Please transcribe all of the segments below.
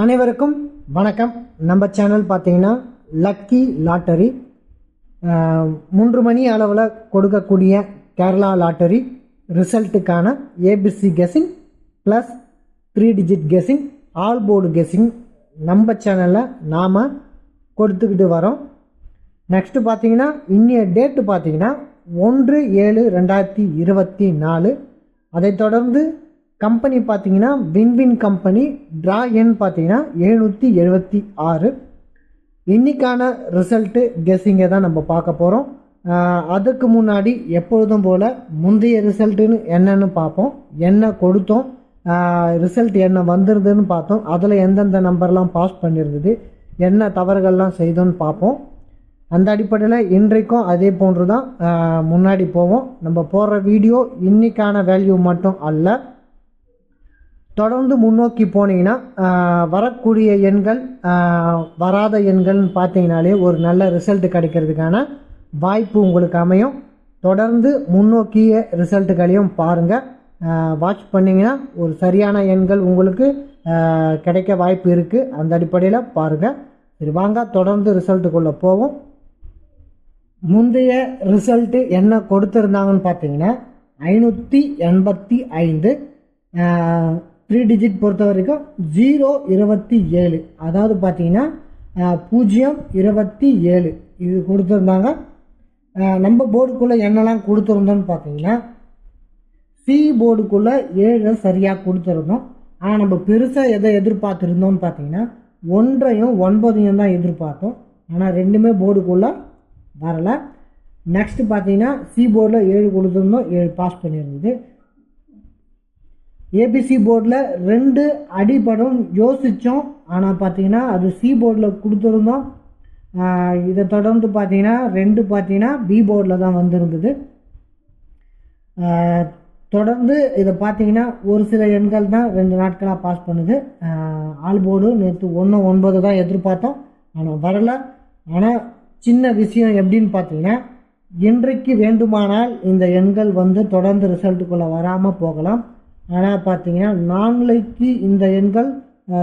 அனைவருக்கும் வணக்கம். நம்ம சேனல் பார்த்தீங்கன்னா லக்கி லாட்டரி 3 மணி அளவில் கொடுக்கக்கூடிய கேரளா லாட்டரி ரிசல்ட்டுக்கான ABC guessing plus 3 digit guessing all board guessing நம்ம சேனலில் நாம் கொடுத்துக்கிட்டு வரோம். நெக்ஸ்ட்டு பார்த்தீங்கன்னா இன்னைய டேட்டு பார்த்தீங்கன்னா 1/7/2024. அதைத் தொடர்ந்து கம்பெனி பார்த்தீங்கன்னா வின்வின் கம்பெனி ட்ரா எண் பார்த்தீங்கன்னா 776. இன்றைக்கான ரிசல்ட்டு கெஸ்ஸிங்கை தான் நம்ம பார்க்க போகிறோம். அதுக்கு முன்னாடி எப்பொழுதும் போல் முந்தைய ரிசல்ட்டுன்னு என்னென்னு பார்ப்போம், என்ன கொடுத்தோம், ரிசல்ட் என்ன வந்துருதுன்னு பார்த்தோம், அதில் எந்தெந்த நம்பர்லாம் பாஸ் பண்ணியிருந்தது, என்ன தவறுகள்லாம் செய்தோன்னு பார்ப்போம். அந்த அடிப்படையில் இன்றைக்கும் அதே போன்று தான் முன்னாடி போவோம். நம்ம போடுற வீடியோ இன்றைக்கான வேல்யூ மட்டும் அல்ல, தொடர்ந்து முன்னோக்கி போனீங்கன்னா வரக்கூடிய எண்கள் வராத எண்கள்னு பார்த்தீங்கனாலே ஒரு நல்ல ரிசல்ட் கிடைக்கிறதுக்கான வாய்ப்பு உங்களுக்கு அமையும். தொடர்ந்து முன்னோக்கிய ரிசல்ட்டுகளையும் பாருங்கள், வாட்ச் பண்ணிங்கன்னா ஒரு சரியான எண்கள் உங்களுக்கு கிடைக்க வாய்ப்பு இருக்குது. அந்த அடிப்படையில் பாருங்கள். சரி, வாங்க தொடர்ந்து ரிசல்ட்டுக்குள்ளே போவோம். முந்தைய ரிசல்ட்டு என்ன கொடுத்துருந்தாங்கன்னு பார்த்தீங்கன்னா 585. 3 டிஜிட் பொறுத்த வரைக்கும் 027, அதாவது பார்த்தீங்கன்னா 027 இது கொடுத்துருந்தாங்க. நம்ம போர்டுக்குள்ளே என்னெல்லாம் கொடுத்துருந்தோன்னு பார்த்தீங்கன்னா சி போர்டுக்குள்ளே 7 சரியாக கொடுத்துருந்தோம். ஆனால் நம்ம பெருசாக எதை எதிர்பார்த்துருந்தோம்னு பார்த்தீங்கன்னா 1ஐயும் 9ஐயும் தான் எதிர்பார்த்தோம். ஆனால் ரெண்டுமே போர்டுக்குள்ளே வரலை. நெக்ஸ்ட் பார்த்தீங்கன்னா சி போர்டில் 7 கொடுத்துருந்தோம், 7 பாஸ் பண்ணியிருந்தது. ஏபிசி போர்டில் 2 அடிப்படும் யோசித்தோம், ஆனால் பார்த்தீங்கன்னா அது சி போர்டில் கொடுத்துருந்தோம். இதை தொடர்ந்து பார்த்தீங்கன்னா 2 பார்த்தீங்கன்னா பி போர்டில் தான் வந்திருந்தது. தொடர்ந்து இதை பார்த்தீங்கன்னா ஒரு சில எண்கள் தான் 2 நாட்களாக பாஸ் பண்ணுது. ஆல் போர்டு நேற்று 1/9 தான் எதிர்பார்த்தோம், ஆனால் வரலை. ஆனால் சின்ன விஷயம் எப்படின்னு பார்த்தீங்கன்னா இன்றைக்கு வேண்டுமானால் இந்த எண்கள் வந்து தொடர்ந்து ரிசல்ட்டுக்குள்ளே வராமல் போகலாம். ஆனால் பார்த்தீங்கன்னா நாளைக்கு இந்த எண்கள்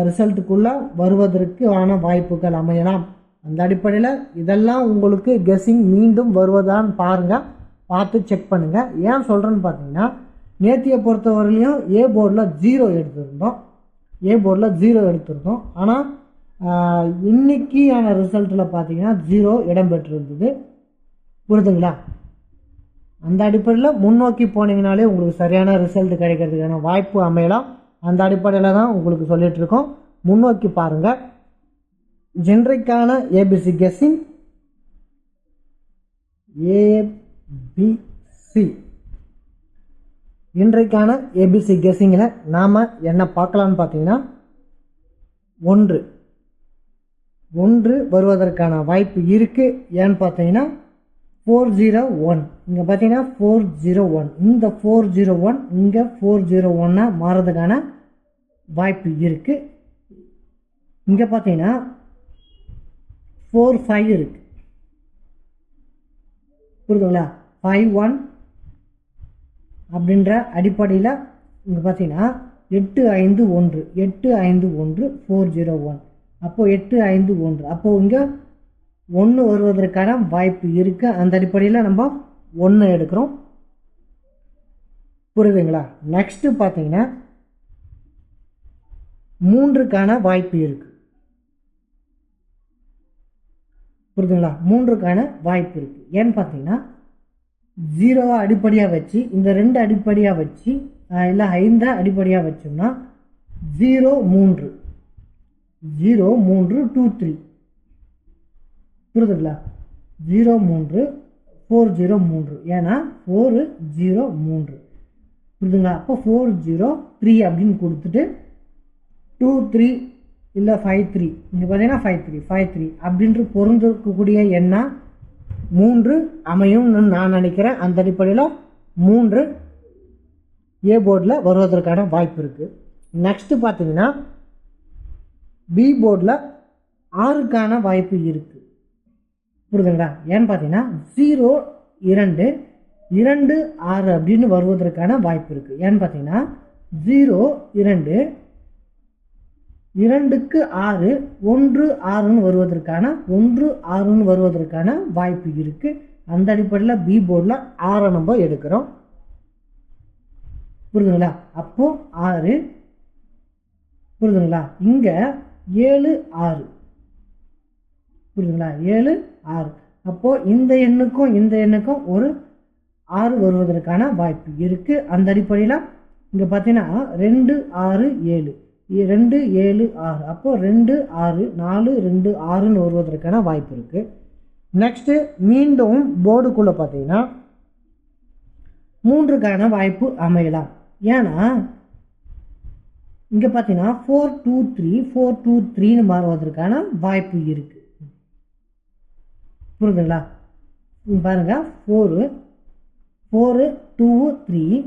ரிசல்ட்டுக்குள்ளே வருவதற்கு ஆன வாய்ப்புகள் அமையலாம். அந்த அடிப்படையில் இதெல்லாம் உங்களுக்கு கெஸ்ஸிங் மீண்டும் வருவதான்னு பாருங்கள், பார்த்து செக் பண்ணுங்கள். ஏன் சொல்கிறேன்னு பார்த்தீங்கன்னா நேத்தியை பொறுத்தவரையிலையும் ஏ போர்டில் 0 எடுத்திருந்தோம். ஆனால் இன்னைக்கான ரிசல்ட்டில் பார்த்தீங்கன்னா 0 இடம்பெற்றிருந்தது. புரியுதுங்களா? அந்த அடிப்படையில் முன்னோக்கி போனீங்கனாலே உங்களுக்கு சரியான ரிசல்ட் கிடைக்கிறதுக்கான வாய்ப்பு அமையலாம். அந்த அடிப்படையில் தான் உங்களுக்கு சொல்லிகிட்ருக்கோம், முன்னோக்கி பாருங்கள். இன்றைக்கான ஏபிசி கெஸ்ஸிங் ஏபிசி இன்றைக்கான ஏபிசி கெஸ்ஸிங்கில் நாம் என்ன பார்க்கலான்னு பார்த்தீங்கன்னா 1 வருவதற்கான வாய்ப்பு இருக்குது. ஏன்னு பார்த்தீங்கன்னா 401 இங்கே பார்த்தீங்கன்னா 401, இந்த 401 இங்கே 401 மாறதுக்கான வாய்ப்பு இருக்குது. இங்கே பார்த்தீங்கன்னா 45 இருக்குது. புரியுதுங்களா? 51 அப்படின்ற அடிப்படையில் இங்கே பார்த்தீங்கன்னா 851 401, அப்போது 851, அப்போது இங்கே 1 வருவதற்கான வாய்ப்பு இருக்குது. அந்த அடிப்படையில் நம்ம 1 எடுக்கிறோம். புரியுதுங்களா? நெக்ஸ்ட்டு பார்த்தீங்கன்னா 3க்கான வாய்ப்பு இருக்குது. புரியுதுங்களா? 3க்கான வாய்ப்பு இருக்குது. ஏன்னு பார்த்தீங்கன்னா 0 அடிப்படையாக வச்சு, இந்த 2 அடிப்படையாக வச்சு, இல்லை 5 அடிப்படையாக வச்சோம்னா 03 23. புரியுதுங்களா? 03 403, ஏன்னா 403. புரியுதுங்களா? அப்போ 403 அப்படின்னு கொடுத்துட்டு 23 இல்லை 53, இங்கே பார்த்தீங்கன்னா 53 அப்படின்ற பொருந்தக்கூடிய எண்ணா 3 அமையும்னு நான் நினைக்கிறேன். அந்த அடிப்படையில் 3 ஏ போர்டில் வருவதற்கான வாய்ப்பு இருக்குது. நெக்ஸ்ட்டு பார்த்தீங்கன்னா பி போர்டில் 6க்கான வாய்ப்பு இருக்குது. புரியுதுங்களா? ஏன்னு பார்த்தீங்கன்னா 0 2 2 6 அப்படின்னு வருவதற்கான வாய்ப்பு இருக்குது. ஏன்னு பார்த்தீங்கன்னா 0 2 2க்கு 6 1 6ன்னு வருவதற்கான வாய்ப்பு இருக்கு. அந்த அடிப்படையில் பி போர்டில் 6 நம்ம எடுக்கிறோம். புரியுதுங்களா? அப்போ 6 புரியுதுங்களா? இங்க 7 6 புரியுதுங்களா? 7 6 அப்போ இந்த எண்ணுக்கும் ஒரு 6 வருவதற்கான வாய்ப்பு இருக்கு. அந்த அடிப்படையில் இங்க பார்த்தீங்கன்னா 2 6 7 2 7 6 அப்போ 2 6 4 2 6ன்னு வருவதற்கான வாய்ப்பு இருக்கு. நெக்ஸ்ட் மீண்டும் போர்டுக்குள்ள பார்த்தீங்கன்னா 3க்கான வாய்ப்பு அமையலாம். ஏன்னா இங்க பார்த்தீங்கன்னா 4 2 3 4 2 3ன்னு மாறுவதற்கான வாய்ப்பு இருக்கு. புரியுதுங்களா? பாருங்க 4 4 2 3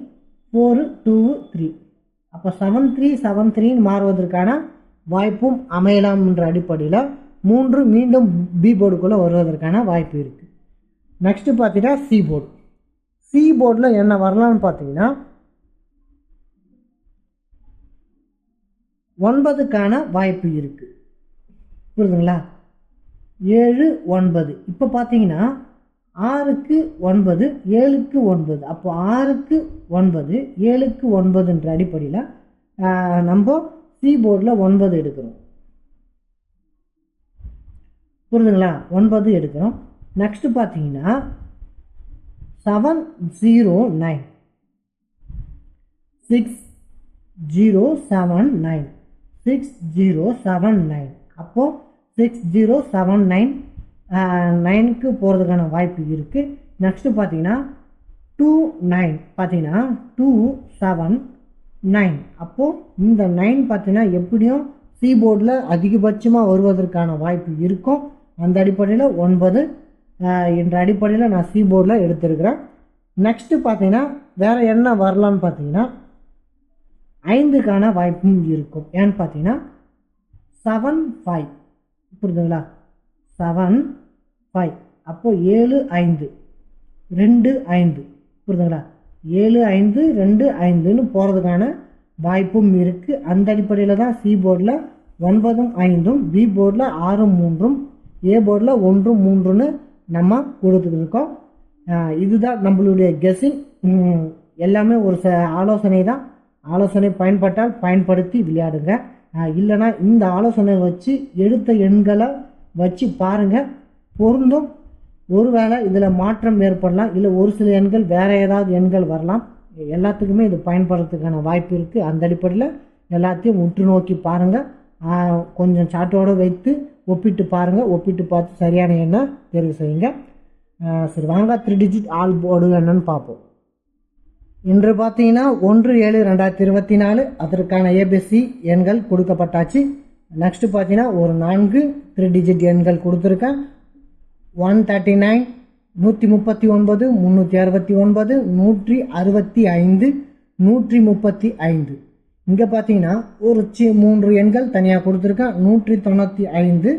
4 2 3 அப்போ 7 3 7 3ன்னு மாறுவதற்கான வாய்ப்பும் அமையலாம் என்ற அடிப்படையில் 3 மீண்டும் பி போர்டுக்குள்ளே வருவதற்கான வாய்ப்பு இருக்கு. நெக்ஸ்ட் பார்த்தீங்கன்னா சி போர்டில் என்ன வரலாம்னு பார்த்தீங்கன்னா 9க்கான வாய்ப்பு இருக்கு. புரியுதுங்களா? 7 9 இப்போ பார்த்தீங்கன்னா 6க்கு 9 7க்கு 9 அப்போ 6க்கு 9 7க்கு 9ன்ற அடிப்படையில் நம்ம சி போர்டில் 9 எடுக்கிறோம். புரியுதுங்களா? 9 எடுக்கிறோம். நெக்ஸ்ட் பார்த்தீங்கன்னா 709 6079 6079 அப்போ 6079 9க்கு போகிறதுக்கான வாய்ப்பு இருக்கு. நெக்ஸ்ட் பார்த்தீங்கன்னா 29 பார்த்தீங்கன்னா 279 அப்போ இந்த 9 பார்த்தீங்கன்னா எப்படியும் சி போர்டில் அதிகபட்சமாக வருவதற்கான வாய்ப்பு இருக்கும். அந்த அடிப்படையில் 9 என்ற அடிப்படையில் நான் சி போர்டில் எடுத்திருக்கிறேன். நெக்ஸ்ட் பார்த்தீங்கன்னா வேற என்ன வரலான்னு பார்த்தீங்கன்னா 5க்கான வாய்ப்பும் இருக்கும். ஏன்னு பார்த்தீங்கன்னா 7 5 புரியுதுங்களா? 7 5 அப்போ 7 5 2 5 புரியுதுங்களா? 7 5 2 5ன்னு போகிறதுக்கான வாய்ப்பும் இருக்கு. அந்த அடிப்படையில் தான் சி போர்டில் 9 5 பி போர்டில் 6 3 ஏ போர்டில் 1 3ன்னு நம்ம கொடுத்துருக்கோம். இதுதான் நம்மளுடைய கெஸ்ஸிங். எல்லாமே ஒரு ஆலோசனை தான். ஆலோசனை பயன்பட்டால் பயன்படுத்தி விளையாடுங்க. இல்லைனா இந்த ஆலோசனை வச்சு எடுத்த எண்களை வச்சு பாருங்க, பொருந்தும். ஒருவேளை இதில் மாற்றம் ஏற்படலாம், இல்லை ஒரு சில எண்கள் வேற ஏதாவது எண்கள் வரலாம். எல்லாத்துக்குமே இது பயன்படுறதுக்கான வாய்ப்பு இருக்குது. அந்த அடிப்படையில் எல்லாத்தையும் உற்று நோக்கி பாருங்கள். கொஞ்சம் சாட்டோடு வைத்து ஒப்பிட்டு பாருங்கள். ஒப்பிட்டு பார்த்து சரியான எண்ணை தேர்வு செய்யுங்க. சரி வாங்க 3 டிஜிட் ஆல் போர்டு என்னன்னு பார்ப்போம். இன்று பார்த்தீங்கன்னா 1/7/2024 அதற்கான ஏபிசி எண்கள் கொடுக்கப்பட்டாச்சு. நெக்ஸ்ட் பார்த்தீங்கன்னா ஒரு 4 3 டிஜிட் எண்கள் கொடுத்துருக்கேன். 139 139 369 165 135. இங்கே பார்த்தீங்கன்னா ஒரு 3 எண்கள் தனியாக கொடுத்துருக்கேன். 195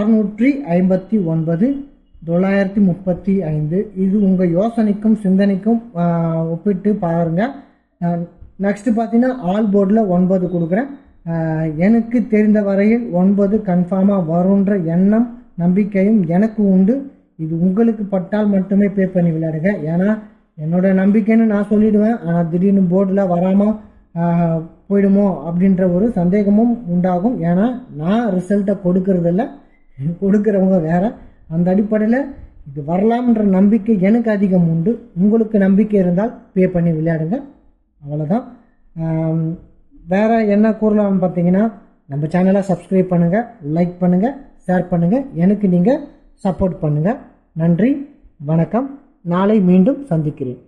659 935. இது உங்கள் யோசனைக்கும் சிந்தனைக்கும் ஒப்பிட்டு பாருங்கள். நெக்ஸ்ட் பார்த்தீங்கன்னா ஆல் போர்டில் 9 கொடுக்குறேன். எனக்கு தெரிந்த வரையில் 9 கன்ஃபார்மாக வரும்ன்ற எண்ணம் நம்பிக்கையும் எனக்கு உண்டு. இது உங்களுக்கு பட்டால் மட்டுமே பே பண்ணி விளையாடுங்க. ஏன்னா என்னோட நம்பிக்கைன்னு நான் சொல்லிடுவேன். ஆனால் திடீர்னு போர்டில் வராமல் போயிடுமோ அப்படின்ற ஒரு சந்தேகமும் உண்டாகும். ஏன்னா நான் ரிசல்ட்டை கொடுக்கறதில்ல, கொடுக்குறவங்க வேற. அந்த அடிப்படையில் இது வரலாம்ன்ற நம்பிக்கை எனக்கு அதிகம் உண்டு. உங்களுக்கு நம்பிக்கை இருந்தால் பே பண்ணி விளையாடுங்க. அவ்வளோதான். வேற என்ன கூறலாம்னு பார்த்தீங்கன்னா நம்ம சேனலை சப்ஸ்கிரைப் பண்ணுங்கள், லைக் பண்ணுங்கள், ஷேர் பண்ணுங்கள். எனக்கு நீங்கள் சப்போர்ட் பண்ணுங்கள். நன்றி, வணக்கம். நாளை மீண்டும் சந்திக்கிறேன்.